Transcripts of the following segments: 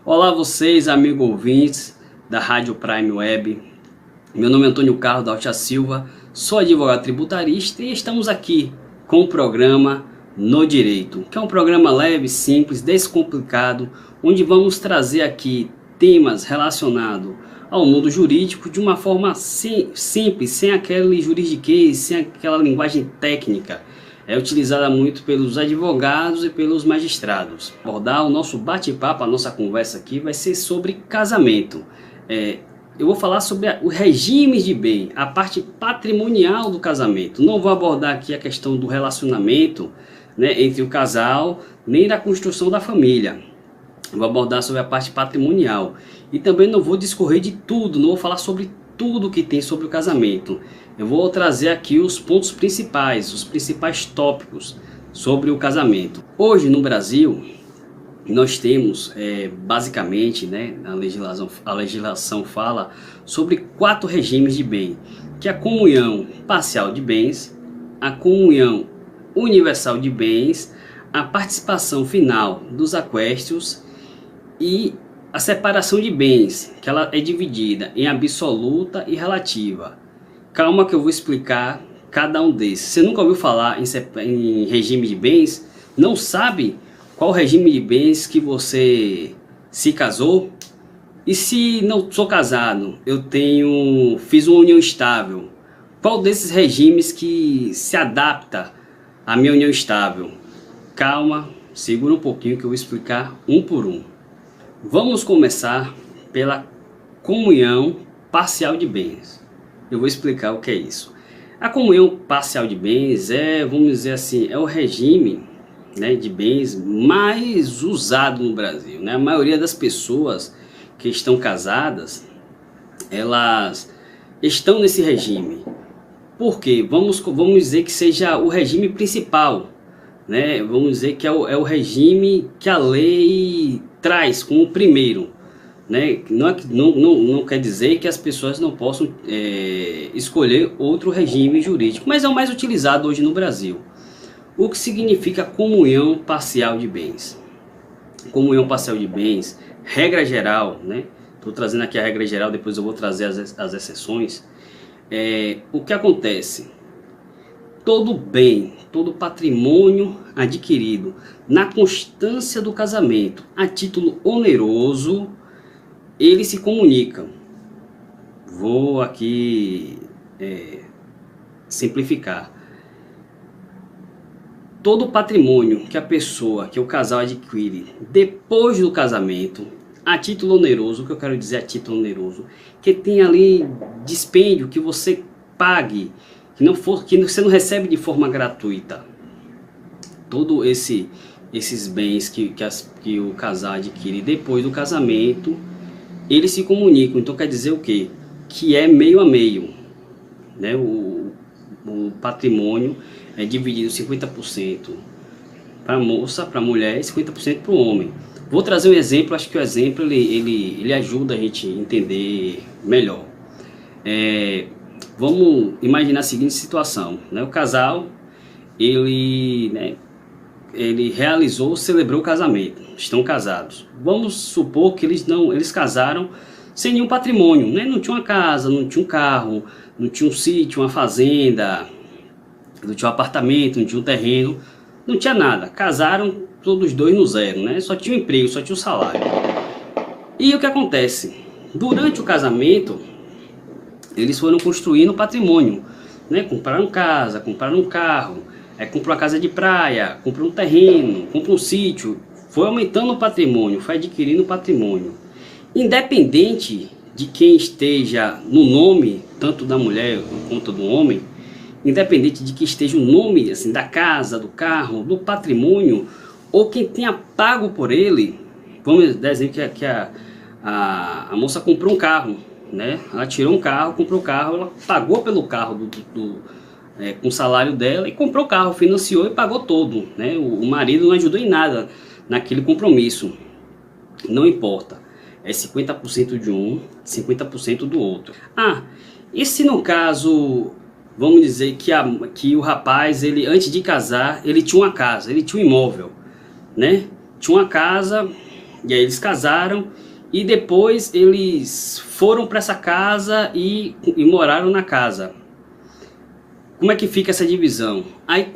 Olá vocês, amigos ouvintes da Rádio Prime Web. Meu nome é Antônio Carlos da Alta Silva, sou advogado tributarista e estamos aqui com o programa No Direito, que é um programa leve, simples, descomplicado, onde vamos trazer aqui temas relacionados ao mundo jurídico de uma forma simples, sem aquele juridiquês, sem aquela linguagem técnica utilizada muito pelos advogados e pelos magistrados. Abordar o nosso bate-papo, a nossa conversa aqui vai ser sobre casamento. Eu vou falar sobre o regime de bem, a parte patrimonial do casamento. Não vou abordar aqui a questão do relacionamento, entre o casal, nem da construção da família. Vou abordar sobre a parte patrimonial. E também não vou discorrer de tudo, não vou falar sobre tudo que tem sobre o casamento. Eu vou trazer aqui os pontos principais, os principais tópicos sobre o casamento. Hoje no Brasil, nós temos basicamente, a legislação fala sobre 4 regimes de bem, que é a comunhão parcial de bens, a comunhão universal de bens, a participação final dos aquestos e a separação de bens, que ela é dividida em absoluta e relativa. Calma que eu vou explicar cada um desses. Você nunca ouviu falar em regime de bens? Não sabe qual regime de bens que você se casou? E se não sou casado, fiz uma união estável, qual desses regimes que se adapta à minha união estável? Calma, segura um pouquinho que eu vou explicar um por um. Vamos começar pela comunhão parcial de bens. Eu vou explicar o que é isso. A comunhão parcial de bens vamos dizer assim, é o regime de bens mais usado no Brasil. A maioria das pessoas que estão casadas, elas estão nesse regime. Por quê? Vamos dizer que seja o regime principal. Vamos dizer que é o regime que a lei traz como primeiro. Não quer dizer que as pessoas não possam escolher outro regime jurídico, mas é o mais utilizado hoje no Brasil. O que significa comunhão parcial de bens? Comunhão parcial de bens, regra geral, estou trazendo aqui a regra geral, depois eu vou trazer as exceções. O que acontece? Todo bem, todo patrimônio adquirido na constância do casamento a título oneroso, eles se comunicam. Vou aqui simplificar. Todo patrimônio que o casal adquire depois do casamento, a título oneroso, o que eu quero dizer a título oneroso, que tem ali dispêndio que você pague, que você não recebe de forma gratuita. Todo esses bens que o casal adquire depois do casamento, eles se comunicam. Então quer dizer o quê? Que é meio a meio. O patrimônio é dividido 50% para a moça, para a mulher, e 50% para o homem. Vou trazer um exemplo, acho que o exemplo ele ajuda a gente a entender melhor. Vamos imaginar a seguinte situação. O casal, ele celebrou o casamento, estão casados. Vamos supor que eles casaram sem nenhum patrimônio, não tinha uma casa, não tinha um carro, não tinha um sítio, uma fazenda, não tinha um apartamento, não tinha um terreno, não tinha nada. Casaram todos dois no zero, só tinha um emprego, só tinha um salário. E o que acontece? Durante o casamento, eles foram construindo patrimônio, compraram casa, compraram um carro, comprou uma casa de praia, comprou um terreno, comprou um sítio, foi aumentando o patrimônio, foi adquirindo patrimônio. Independente de quem esteja no nome, tanto da mulher quanto do homem, independente de que esteja o nome assim, da casa, do carro, do patrimônio, ou quem tenha pago por ele, vamos dizer que a moça comprou um carro, ela tirou um carro, comprou um carro, ela pagou pelo carro com o salário dela e comprou o carro, financiou e pagou todo. O marido não ajudou em nada naquele compromisso. Não importa. É 50% de um, 50% do outro. E se no caso, vamos dizer que o rapaz, antes de casar, ele tinha uma casa, ele tinha um imóvel, Tinha uma casa E aí eles casaram e depois eles foram para essa casa e moraram na casa. Como é que fica essa divisão? Aí,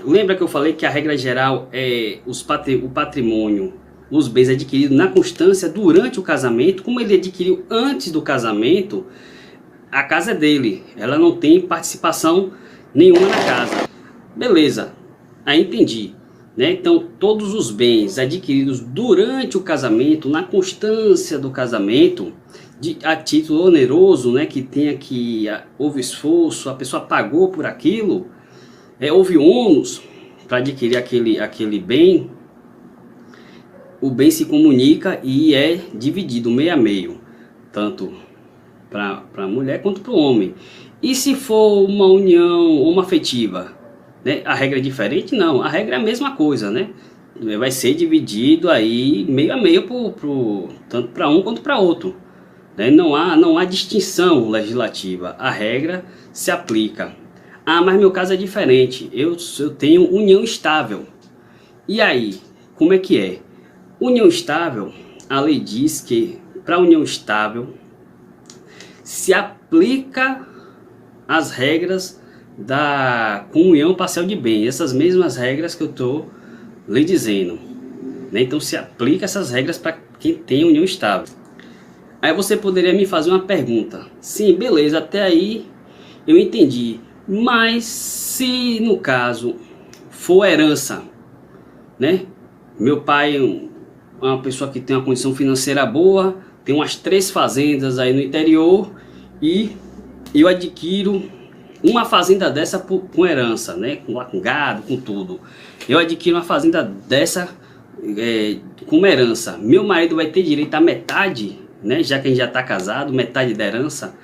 lembra que eu falei que a regra geral é o patrimônio, os bens adquiridos na constância durante o casamento? Como ele adquiriu antes do casamento, a casa é dele, ela não tem participação nenhuma na casa. Beleza, aí entendi. Né? Então, todos os bens adquiridos durante o casamento, na constância do casamento, a título oneroso, né, que tenha que houve esforço, a pessoa pagou por aquilo, houve ônus para adquirir aquele bem, o bem se comunica e é dividido meio a meio, tanto para a mulher quanto para o homem. E se for uma união homoafetiva, né, a regra é diferente? Não, a regra é a mesma coisa, né? Vai ser dividido aí meio a meio tanto para um quanto para outro. Não há distinção legislativa, a regra se aplica. Ah, mas meu caso é diferente, eu tenho união estável. E aí, como é que é? União estável, a lei diz que para união estável se aplica as regras da comunhão parcial de bem, essas mesmas regras que eu estou lhe dizendo. Então se aplica essas regras para quem tem união estável. Aí você poderia me fazer uma pergunta. Sim, beleza, até aí eu entendi. Mas se no caso for herança, né? Meu pai é uma pessoa que tem uma condição financeira boa, tem umas 3 fazendas aí no interior e eu adquiro uma fazenda dessa com herança, né? Com gado, com tudo. Eu adquiro uma fazenda dessa com herança. Meu marido vai ter direito à metade, né, já que a gente já está casado, metade da herança.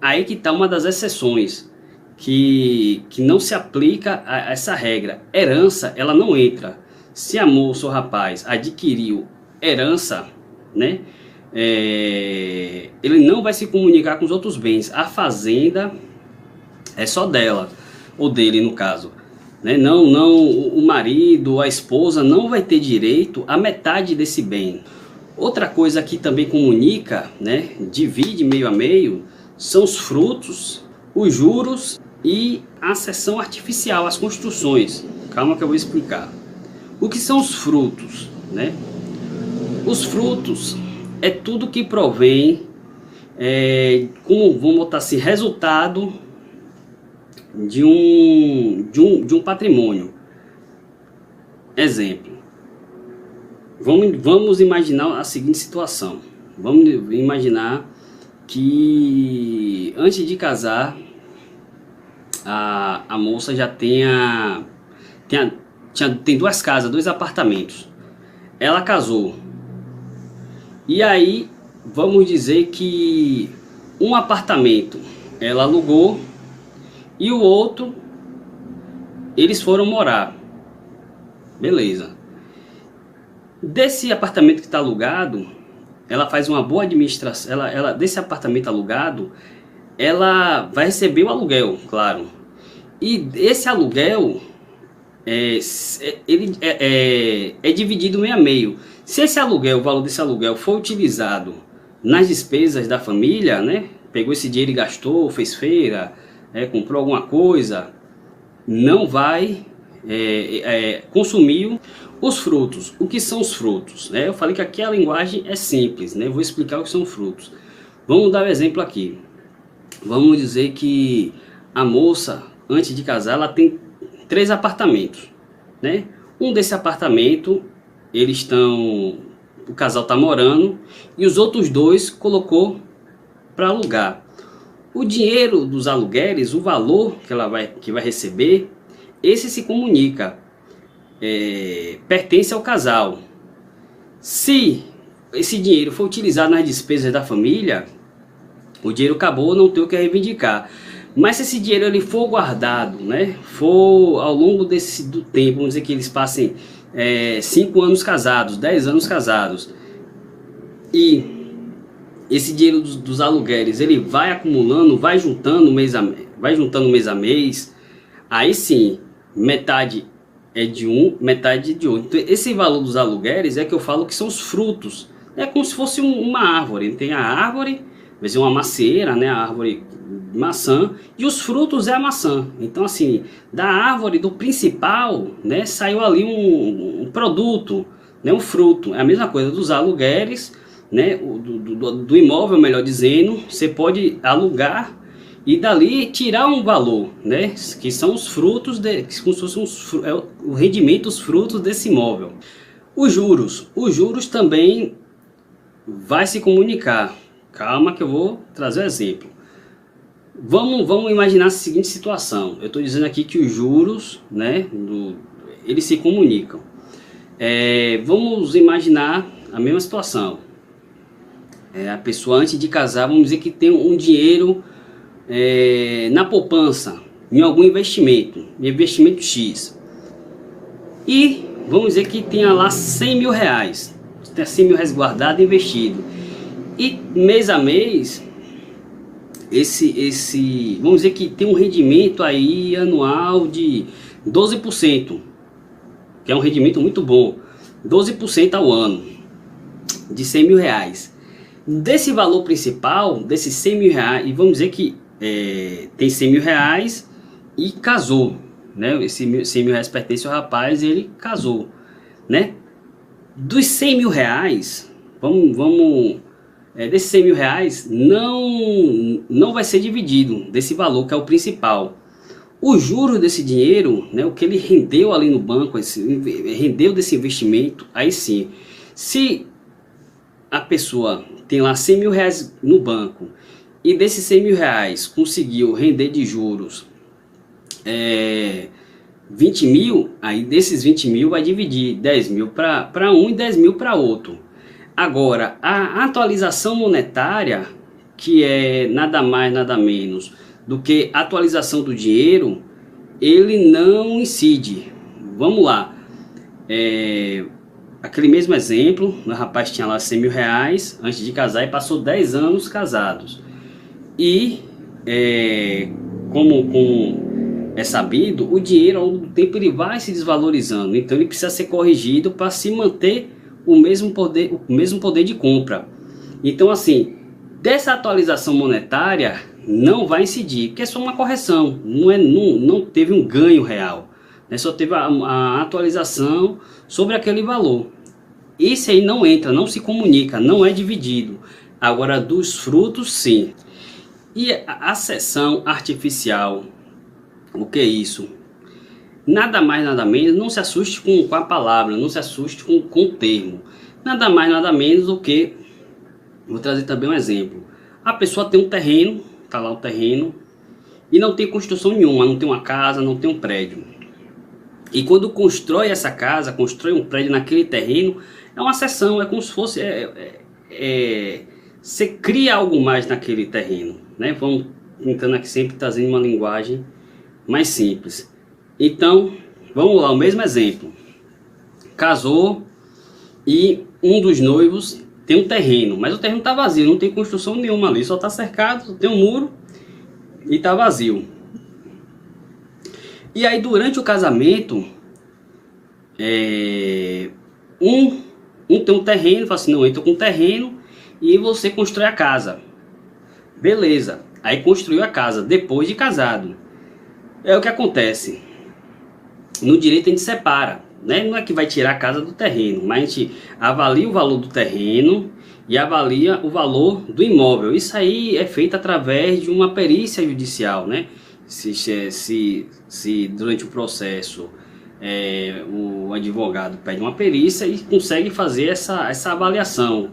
Aí que está uma das exceções que não se aplica a essa regra. Herança, ela não entra. Se a moça ou rapaz adquiriu herança, né, ele não vai se comunicar com os outros bens. A fazenda é só dela, ou dele no caso. Né? Não, o marido, a esposa não vai ter direito à metade desse bem. Outra coisa que também comunica, né, divide meio a meio, são os frutos, os juros e a cessão artificial, as construções. Calma que eu vou explicar. O que são os frutos? Né? Os frutos é tudo que provém, como vamos botar assim, resultado de um patrimônio. Exemplo. Vamos imaginar a seguinte situação. Vamos imaginar que antes de casar a moça já tem 2 casas, 2 apartamentos. Ela casou. E aí vamos dizer que um apartamento ela alugou e o outro eles foram morar. Beleza. Desse apartamento que está alugado, ela faz uma boa administração. Desse apartamento alugado, ela vai receber o aluguel, claro. E esse aluguel ele é dividido meio a meio. Se esse aluguel, o valor desse aluguel for utilizado nas despesas da família, né? Pegou esse dinheiro e gastou, fez feira, comprou alguma coisa, não vai consumir os frutos. O que são os frutos? Eu falei que aqui a linguagem é simples, né? Eu vou explicar o que são frutos. Vamos dar um exemplo aqui. Vamos dizer que a moça, antes de casar, ela tem 3 apartamentos, né? Um desse apartamento, o casal está morando, e os outros 2 colocou para alugar. O dinheiro dos aluguéis, o valor que vai receber, esse se comunica, pertence ao casal. Se esse dinheiro for utilizado nas despesas da família, o dinheiro acabou, não tem o que reivindicar. Mas se esse dinheiro ele for guardado, né, for ao longo do tempo, vamos dizer que eles passem 5 anos casados, 10 anos casados, e esse dinheiro dos aluguéis ele vai acumulando, vai juntando mês a mês, aí sim, metade é de um, metade de outro. Então, esse valor dos aluguéis é que eu falo que são os frutos. É como se fosse uma árvore. Tem a árvore, vai ser uma macieira, né? A árvore maçã, e os frutos é a maçã. Então, assim, da árvore, do principal, né, saiu ali um produto, né, um fruto. É a mesma coisa dos aluguéis, né, do imóvel, melhor dizendo. Você pode alugar e dali tirar um valor, né, que são os frutos, como se fossem o rendimento, os frutos desse imóvel. Os juros também vai se comunicar. Calma que eu vou trazer um exemplo. Vamos imaginar a seguinte situação. Eu estou dizendo aqui que os juros, né, eles se comunicam. Vamos imaginar a mesma situação. A pessoa, antes de casar, vamos dizer que tem um dinheiro na poupança, em algum investimento X. E vamos dizer que tenha lá 100 mil reais. Tem 100 mil reais guardado e investido. E mês a mês, vamos dizer que tem um rendimento aí anual de 12%, que é um rendimento muito bom, 12% ao ano, de 100 mil reais. Desse valor principal, desses 100 mil reais, e vamos dizer que tem 100 mil reais e casou, né? Esse 100 mil reais pertence ao rapaz e ele casou, né? Dos 100 mil reais, desses 100 mil reais, não vai ser dividido desse valor que é o principal. O juro desse dinheiro, né, o que ele rendeu ali no banco, rendeu desse investimento, aí sim, se a pessoa tem lá 100 mil reais no banco e desses 100 mil reais conseguiu render de juros 20 mil, aí desses 20 mil vai dividir 10 mil para um e 10 mil para outro. Agora, a atualização monetária, que é nada mais, nada menos do que a atualização do dinheiro, ele não incide. Vamos lá. Aquele mesmo exemplo, o rapaz tinha lá 100 mil reais antes de casar e passou 10 anos casados. E, como é sabido, o dinheiro ao longo do tempo ele vai se desvalorizando. Então ele precisa ser corrigido para se manter o mesmo poder de compra. Então, assim, dessa atualização monetária não vai incidir, porque é só uma correção, não teve um ganho real, né? Só teve a atualização sobre aquele valor. Esse aí não entra, não se comunica, não é dividido. Agora, dos frutos, sim. E a seção artificial, o que é isso? Nada mais, nada menos, não se assuste com a palavra, não se assuste com o termo. Nada mais, nada menos do que, vou trazer também um exemplo. A pessoa tem um terreno, está lá o terreno, e não tem construção nenhuma, não tem uma casa, não tem um prédio. E quando constrói essa casa, constrói um prédio naquele terreno, é uma seção, é como se fosse, você cria algo mais naquele terreno, né? Vamos tentando aqui sempre trazendo uma linguagem mais simples. Então, vamos lá, o mesmo exemplo. Casou e um dos noivos tem um terreno, mas o terreno está vazio, não tem construção nenhuma ali, só está cercado, tem um muro e está vazio. E aí durante o casamento, um tem um terreno, fala assim, não, eu estou com um terreno e você constrói a casa. Beleza, aí construiu a casa depois de casado. É o que acontece. No direito a gente separa, né? Não é que vai tirar a casa do terreno, mas a gente avalia o valor do terreno e avalia o valor do imóvel. Isso aí é feito através de uma perícia judicial, né? Se durante o processo o advogado pede uma perícia e consegue fazer essa avaliação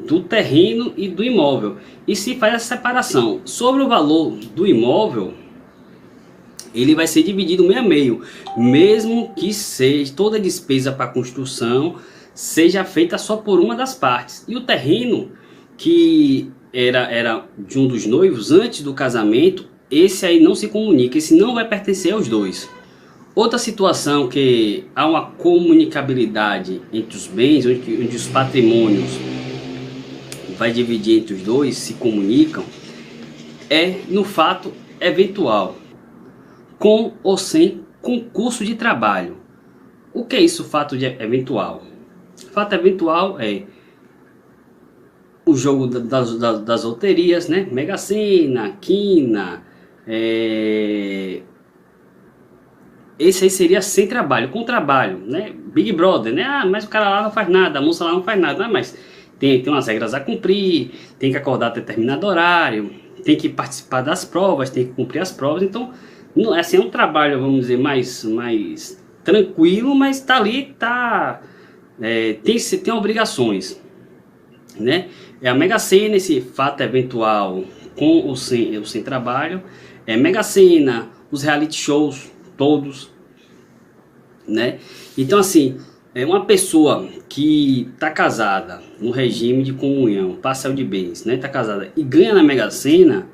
do terreno e do imóvel, e se faz essa separação sobre o valor do imóvel, ele vai ser dividido meio a meio, mesmo que seja toda despesa para construção seja feita só por uma das partes. E o terreno que era de um dos noivos antes do casamento, esse aí não se comunica, esse não vai pertencer aos dois. Outra situação que há uma comunicabilidade entre os bens, onde os patrimônios vai dividir entre os dois, se comunicam, é no fato eventual, com ou sem concurso de trabalho. O que é isso, fato eventual? Fato eventual é o jogo das loterias, né? Mega Sena, Quina, esse aí seria sem trabalho. Com trabalho, né? Big Brother, né? Ah, mas o cara lá não faz nada, a moça lá não faz nada. Ah, mas tem umas regras a cumprir, tem que acordar a determinado horário, tem que participar das provas, tem que cumprir as provas. Então, não, assim, é um trabalho, vamos dizer, mais tranquilo, mas tá ali, tem obrigações, né? É a Mega Sena, esse fato eventual com ou sem trabalho. É Mega Sena, os reality shows todos, né? Então, assim, é uma pessoa que tá casada no regime de comunhão, parcial de bens, né? Tá casada e ganha na Mega Sena,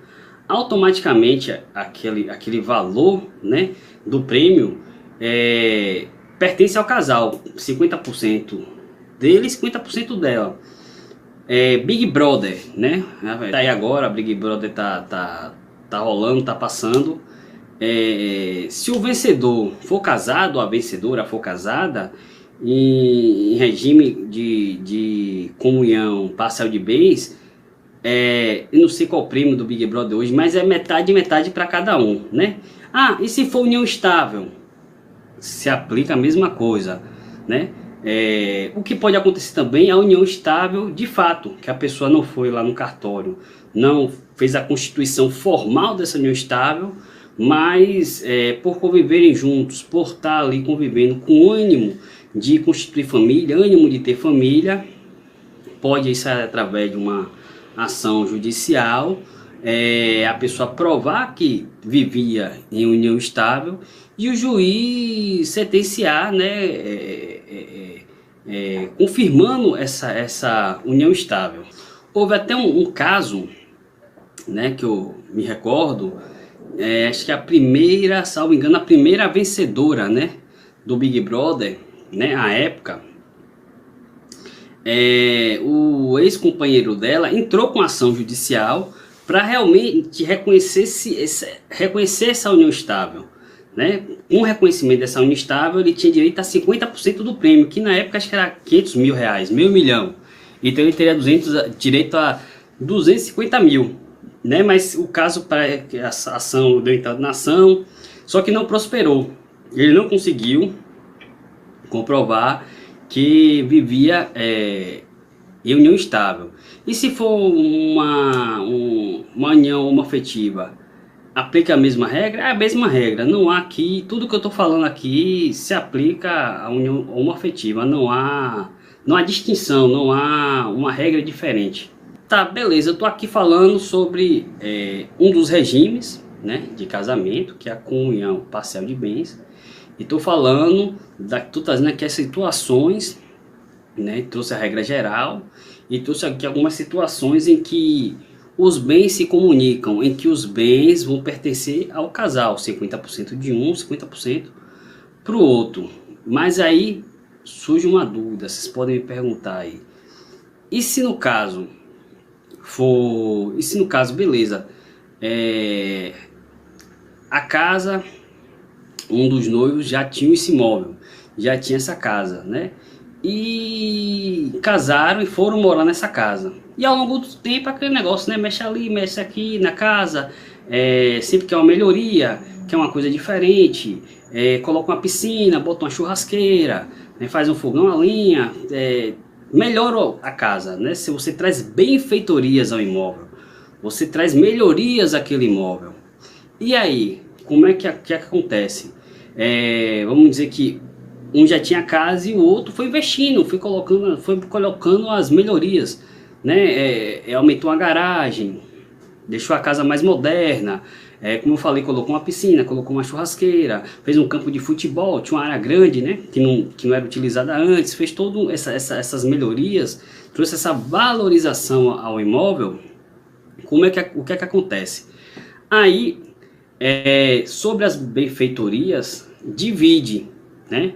automaticamente aquele valor, né, do prêmio pertence ao casal, 50% dele, 50% dela. Big Brother, né? Tá aí agora, Big Brother tá rolando, tá passando. Se o vencedor for casado, a vencedora for casada, em regime de comunhão parcial de bens, eu não sei qual o prêmio do Big Brother hoje, mas é metade para cada um, né? Ah, e se for união estável? Se aplica a mesma coisa, né? O que pode acontecer também é a união estável de fato, que a pessoa não foi lá no cartório, não fez a constituição formal dessa união estável, mas por conviverem juntos, por estar ali convivendo com ânimo de constituir família, ânimo de ter família, pode isso através de uma ação judicial, a pessoa provar que vivia em união estável e o juiz sentenciar, né, confirmando essa união estável. Houve até um caso, né, que eu me recordo, acho que a primeira, salvo engano, a primeira vencedora, né, do Big Brother, né, à época, o ex-companheiro dela entrou com ação judicial para realmente reconhecer essa união estável, né? Com o reconhecimento dessa união estável, ele tinha direito a 50% do prêmio, que na época acho que era 500 mil reais, meio milhão. Então ele teria direito a 250 mil, né? Mas o caso para essa ação deu entrada na ação, só que não prosperou. Ele não conseguiu comprovar que vivia em união estável. E se for uma união homoafetiva, aplica a mesma regra? É a mesma regra. Não há aqui, tudo que eu estou falando aqui se aplica à união homoafetiva. Não há distinção, não há uma regra diferente. Tá, beleza, eu estou aqui falando sobre um dos regimes, né, de casamento, que é a comunhão parcial de bens. E estou falando, estou trazendo aqui as situações, né, trouxe a regra geral e trouxe aqui algumas situações em que os bens se comunicam, em que os bens vão pertencer ao casal, 50% de um, 50% para o outro. Mas aí surge uma dúvida, vocês podem me perguntar aí, e se no caso beleza, a casa, um dos noivos já tinha esse imóvel, já tinha essa casa, né? E casaram e foram morar nessa casa. E ao longo do tempo aquele negócio, né? Mexe ali, mexe aqui na casa, sempre quer uma melhoria, quer uma coisa diferente, coloca uma piscina, bota uma churrasqueira, né? Faz um fogão a lenha, melhora a casa, né? Se você traz benfeitorias ao imóvel, você traz melhorias àquele imóvel. E aí, como é que acontece? Vamos dizer que um já tinha casa e o outro foi investindo, foi colocando as melhorias, né? Aumentou a garagem, deixou a casa mais moderna, como eu falei, colocou uma piscina, colocou uma churrasqueira, fez um campo de futebol, tinha uma área grande, né? Que não era utilizada antes, fez todas essas melhorias, trouxe essa valorização ao imóvel. O que acontece? Aí, sobre as benfeitorias, divide, né?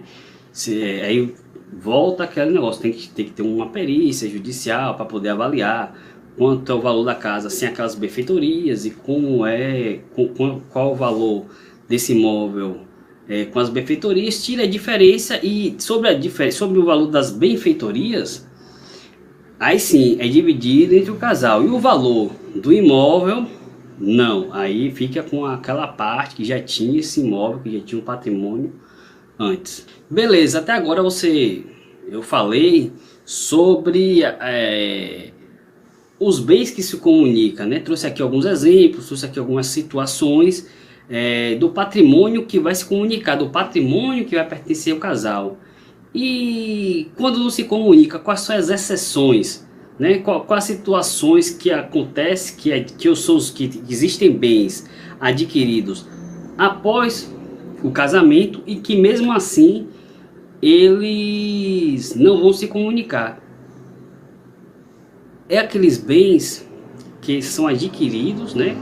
Aí volta aquele negócio, tem que ter uma perícia judicial para poder avaliar quanto é o valor da casa sem aquelas benfeitorias e qual o valor desse imóvel com as benfeitorias, tira a diferença e sobre o valor das benfeitorias, aí sim é dividido entre o casal. E o valor do imóvel, não, aí fica com aquela parte que já tinha esse imóvel, que já tinha um patrimônio antes. Beleza, até agora eu falei sobre os bens que se comunicam, né? Trouxe aqui alguns exemplos, trouxe aqui algumas situações do patrimônio que vai se comunicar, do patrimônio que vai pertencer ao casal. E quando não se comunica, quais são as exceções, né? Quais as situações que acontecem, que existem bens adquiridos após o casamento e que mesmo assim eles não vão se comunicar. É aqueles bens que são adquiridos, né,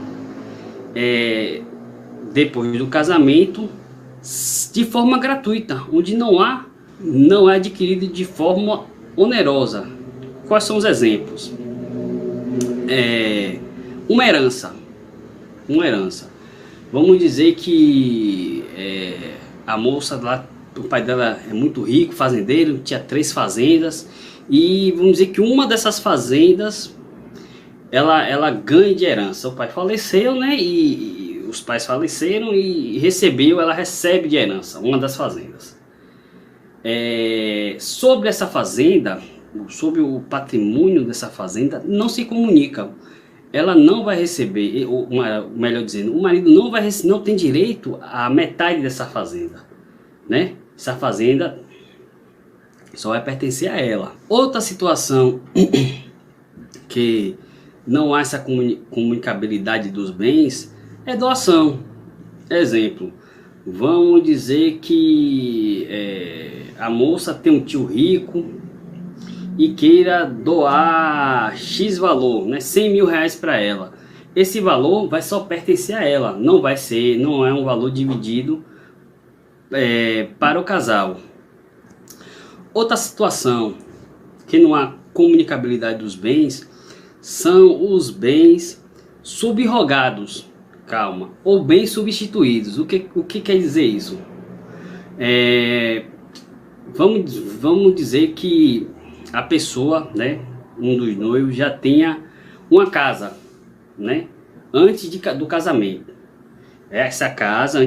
depois do casamento, de forma gratuita, onde não é adquirido de forma onerosa. Quais são os exemplos? Uma herança. Vamos dizer que a moça lá, o pai dela é muito rico, fazendeiro, tinha 3 fazendas, e vamos dizer que uma dessas fazendas ela ganha de herança. O pai faleceu, né? E os pais faleceram e ela recebe de herança uma das fazendas. Sobre essa fazenda, sobre o patrimônio dessa fazenda, não se comunica. Ela não vai receber, ou melhor dizendo, o marido não tem direito à metade dessa fazenda, né? Essa fazenda só vai pertencer a ela. Outra situação que não há essa comunicabilidade dos bens é doação. Exemplo, vamos dizer que a moça tem um tio rico e queira doar X valor, né, 100 mil reais para ela. Esse valor vai só pertencer a ela, não é um valor dividido para o casal. Outra situação que não há comunicabilidade dos bens são os bens subrogados, ou bens substituídos. O que quer dizer isso? Vamos dizer que a pessoa, né, um dos noivos, já tenha uma casa, né, antes do casamento. Essa casa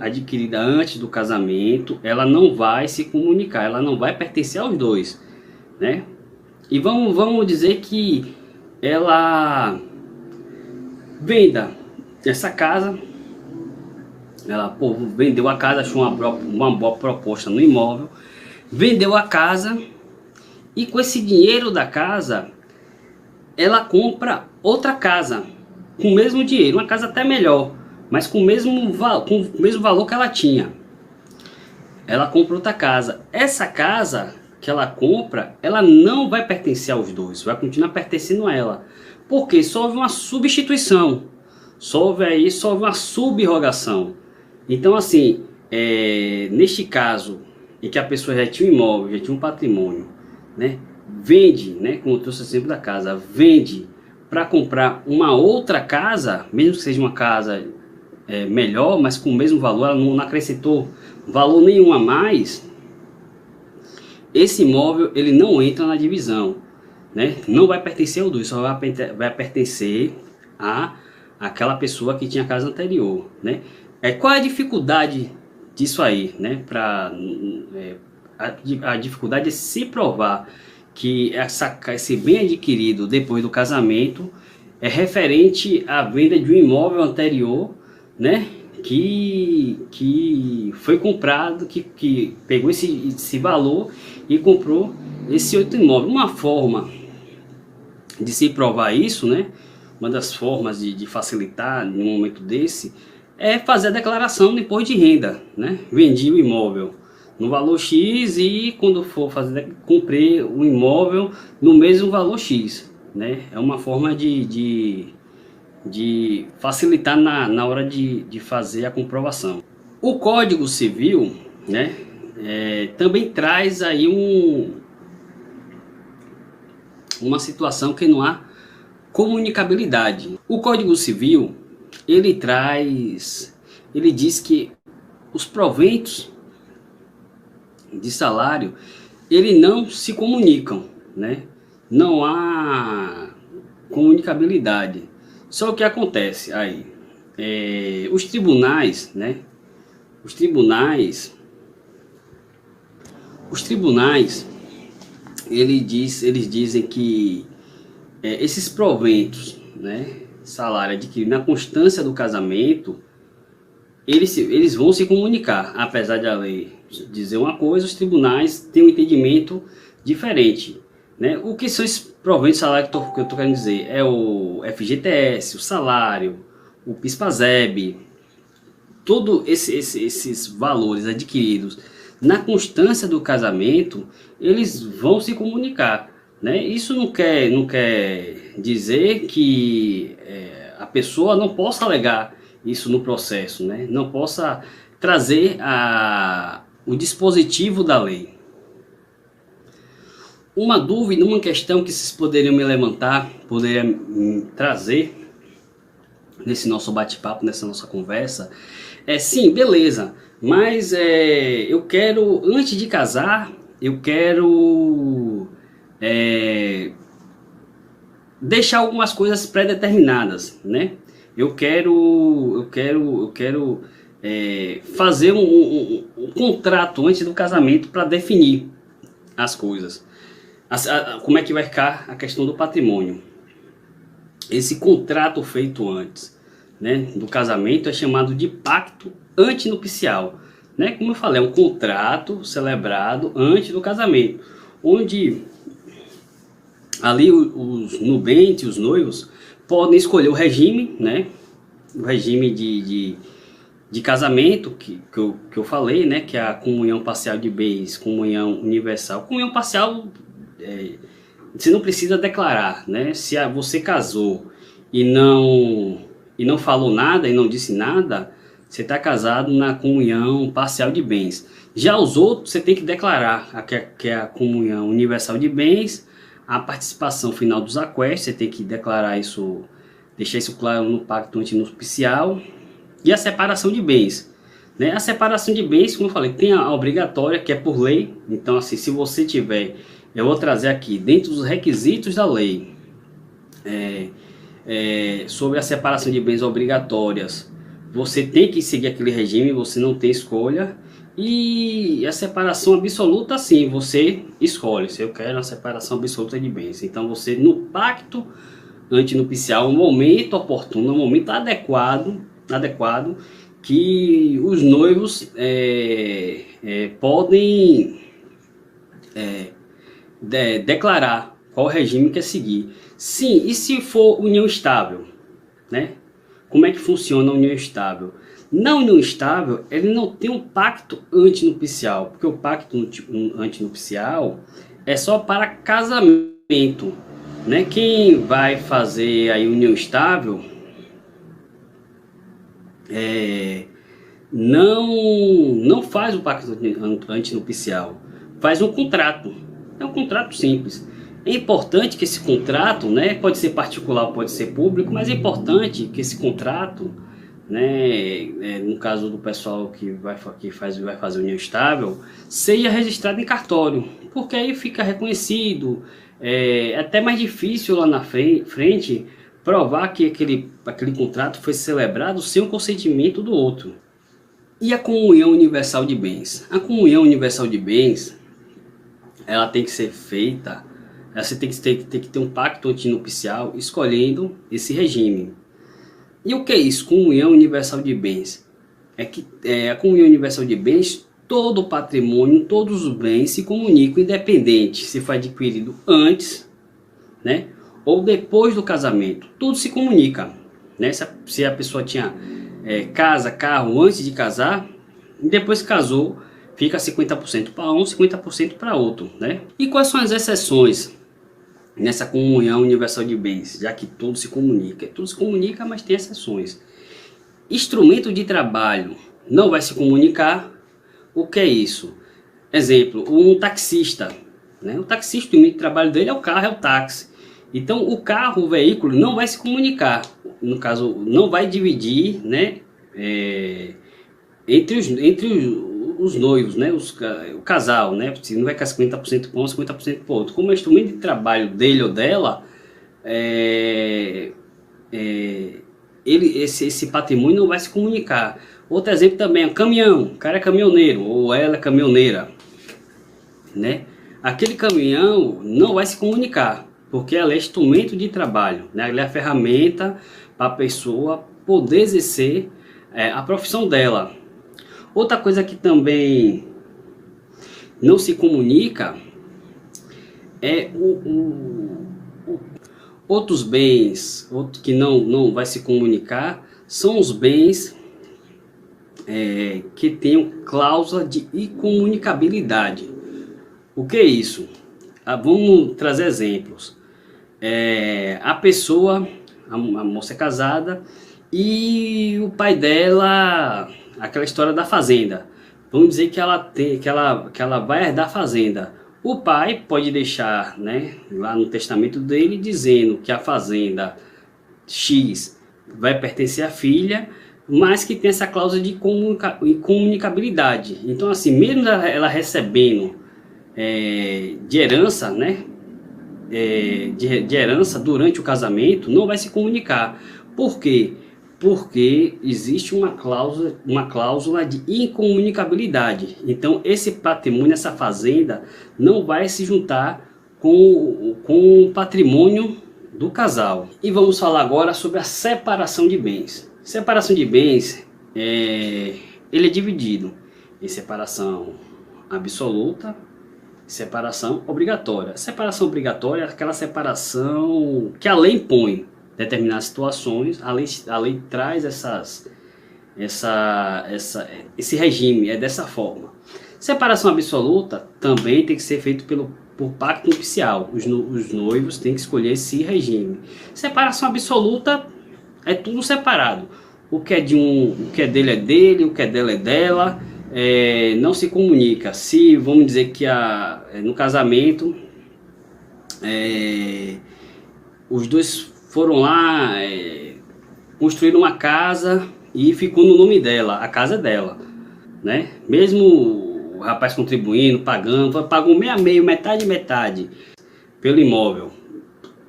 adquirida antes do casamento, ela não vai se comunicar, ela não vai pertencer aos dois, né? E vamos dizer que ela venda essa casa, ela vendeu a casa, achou uma boa proposta no imóvel, vendeu a casa e com esse dinheiro da casa ela compra outra casa com o mesmo dinheiro, uma casa até melhor, mas com o mesmo valor que ela tinha. Ela compra outra casa. Essa casa que ela compra, ela não vai pertencer aos dois, vai continuar pertencendo a ela, porque só houve uma substituição, só houve uma subrogação. Então assim, neste caso em que a pessoa já tinha um imóvel, já tinha um patrimônio, né, vende, né, como eu trouxe o exemplo da casa, vende para comprar uma outra casa, mesmo que seja uma casa melhor, mas com o mesmo valor, ela não acrescentou valor nenhum a mais, esse imóvel ele não entra na divisão, né? Não vai pertencer ao dois, só vai pertencer a aquela pessoa que tinha a casa anterior, né? Qual é a dificuldade disso aí, né? A dificuldade é se provar que esse bem adquirido depois do casamento é referente à venda de um imóvel anterior, né, que foi comprado, que pegou esse valor e comprou esse outro imóvel. Uma forma de se provar isso, né, uma das formas de facilitar num momento desse, é fazer a declaração do imposto de renda, né? Vendi o imóvel no valor X e quando for comprei o imóvel no mesmo valor X, né? É uma forma de facilitar na hora de fazer a comprovação. O Código Civil, né, também traz aí uma situação que não há comunicabilidade. O Código Civil, ele diz que os proventos de salário, ele não se comunicam, né? Não há comunicabilidade. Só o que acontece aí, os tribunais, né? Os tribunais, eles dizem que esses proventos, né, salário adquirido na constância do casamento, eles vão se comunicar. Apesar de a lei dizer uma coisa, os tribunais têm um entendimento diferente, né? O que são esses proventos de salário que eu estou querendo dizer? É o FGTS, o salário, o PIS/PASEB, todos esses valores adquiridos na constância do casamento, eles vão se comunicar, né? Isso não quer dizer que a pessoa não possa alegar isso no processo, né? Não possa trazer o dispositivo da lei. Uma dúvida, uma questão que vocês poderiam me levantar, poderiam trazer nesse nosso bate-papo, nessa nossa conversa, sim, beleza, mas eu quero, antes de casar, eu quero deixar algumas coisas pré-determinadas, né? Eu quero fazer um contrato antes do casamento para definir as coisas. Como é que vai ficar a questão do patrimônio. Esse contrato feito antes, né, do casamento é chamado de pacto antinupcial, né? Como eu falei, é um contrato celebrado antes do casamento, onde ali os nubentes, os noivos, podem escolher o regime, né? O regime de casamento que eu falei, né? Que é a comunhão parcial de bens, comunhão universal. Comunhão parcial, você não precisa declarar, né? Se você casou e não falou nada e não disse nada, você está casado na comunhão parcial de bens. Já os outros você tem que declarar, que é a comunhão universal de bens, a participação final dos aquestos, você tem que declarar isso, deixar isso claro no pacto antinupcial, e a separação de bens, né? A separação de bens, como eu falei, tem a obrigatória, que é por lei. Então, assim, se você tiver, eu vou trazer aqui, dentro dos requisitos da lei, sobre a separação de bens obrigatórias, você tem que seguir aquele regime, você não tem escolha. E a separação absoluta, sim, você escolhe. Se eu quero a separação absoluta de bens, então você, no pacto antinupcial, um momento oportuno, um momento adequado, que os noivos podem declarar qual regime quer seguir. Sim, e se for união estável, né? Como é que funciona a união estável? Na união estável, ele não tem um pacto antinupcial, porque o pacto antinupcial é só para casamento, né? Quem vai fazer a união estável não faz o pacto antinupcial, faz um contrato. É um contrato simples. É importante que esse contrato, né, pode ser particular, pode ser público, mas é importante que esse contrato, né, no caso do pessoal que vai fazer união estável, seja registrado em cartório, porque aí fica reconhecido. É até mais difícil lá na frente provar que aquele contrato foi celebrado sem o consentimento do outro. E a comunhão universal de bens? A comunhão universal de bens, ela tem que ser feita, você tem que ter um pacto antinupcial escolhendo esse regime. E o que é isso? Comunhão universal de bens. A comunhão universal de bens, todo o patrimônio, todos os bens se comunicam, independente se foi adquirido antes, né, ou depois do casamento. Tudo se comunica, né? Se a pessoa tinha casa, carro antes de casar, e depois que casou, fica 50% para um, 50% para outro, né? E quais são as exceções nessa comunhão universal de bens, já que tudo se comunica? Tudo se comunica, mas tem exceções. Instrumento de trabalho não vai se comunicar. O que é isso? Exemplo, um taxista, né? O taxista, o meio de trabalho dele é o carro, é o táxi. Então o carro, o veículo, não vai se comunicar. No caso, não vai dividir, né, os noivos, né, o casal, né, se não vai ficar 50% para um, 50% para o outro. Como é instrumento de trabalho dele ou dela, esse patrimônio não vai se comunicar. Outro exemplo também é caminhão. O cara é caminhoneiro ou ela é caminhoneira, né? Aquele caminhão não vai se comunicar, porque ela é instrumento de trabalho, né? Ela é a ferramenta para a pessoa poder exercer a profissão dela. Outra coisa que também não se comunica é outros bens. Outro que não vai se comunicar são os bens que tenham cláusula de incomunicabilidade. O que é isso? Vamos trazer exemplos. A pessoa, a moça é casada e o pai dela, aquela história da fazenda. Vamos dizer que ela vai herdar a fazenda. O pai pode deixar, né, lá no testamento dele dizendo que a fazenda X vai pertencer à filha, mas que tem essa cláusula de incomunicabilidade. Então, assim, mesmo ela recebendo de herança, né, de herança durante o casamento, não vai se comunicar. Por quê? Porque existe uma cláusula de incomunicabilidade. Então esse patrimônio, essa fazenda, não vai se juntar com o patrimônio do casal. E vamos falar agora sobre a separação de bens. Separação de bens, ele é dividido em separação absoluta, separação obrigatória. Separação obrigatória é aquela separação que a lei impõe determinadas situações. A lei traz esse regime, dessa forma. Separação absoluta também tem que ser feito por pacto nupcial. Os noivos têm que escolher esse regime. Separação absoluta é tudo separado. O que é dele é dele, o que é dela é dela. Não se comunica. Se vamos dizer que no casamento os dois foram lá, construíram uma casa e ficou no nome dela, a casa é dela, né? Mesmo o rapaz contribuindo, pagou meio a meio, metade pelo imóvel,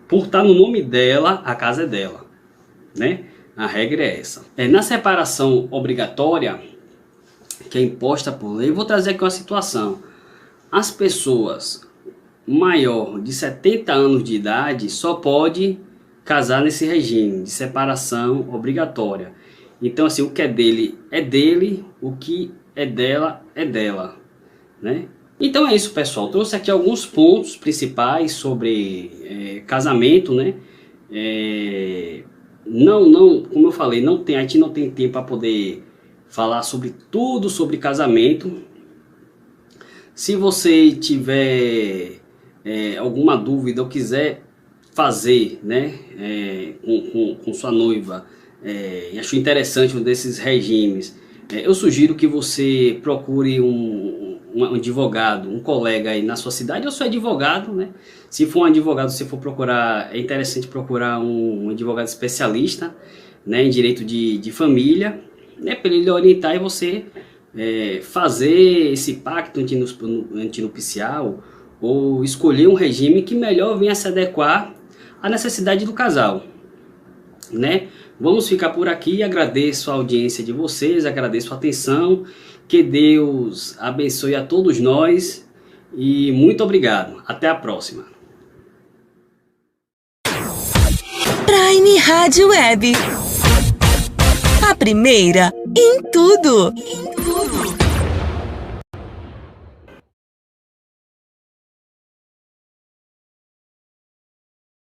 por estar no nome dela, a casa é dela, né? A regra é essa. Na separação obrigatória, que é imposta por lei, vou trazer aqui uma situação. As pessoas maior de 70 anos de idade só pode casar nesse regime de separação obrigatória. Então, assim, o que é dele, o que é dela, né? Então é isso, pessoal. Trouxe aqui alguns pontos principais sobre casamento, né? Como eu falei, a gente não tem tempo para poder falar sobre tudo sobre casamento. Se você tiver alguma dúvida ou quiser fazer, né, com sua noiva, achou interessante um desses regimes, eu sugiro que você procure um advogado, um colega aí na sua cidade, ou seu advogado, né? Se for um advogado, se for procurar, é interessante procurar um advogado especialista, né, em direito de família, né, para ele orientar e você fazer esse pacto antinupcial ou escolher um regime que melhor venha se adequar à necessidade do casal, né? Vamos ficar por aqui. Agradeço a audiência de vocês, agradeço a atenção, que Deus abençoe a todos nós e muito obrigado. Até a próxima. Prime Rádio Web, a primeira em tudo.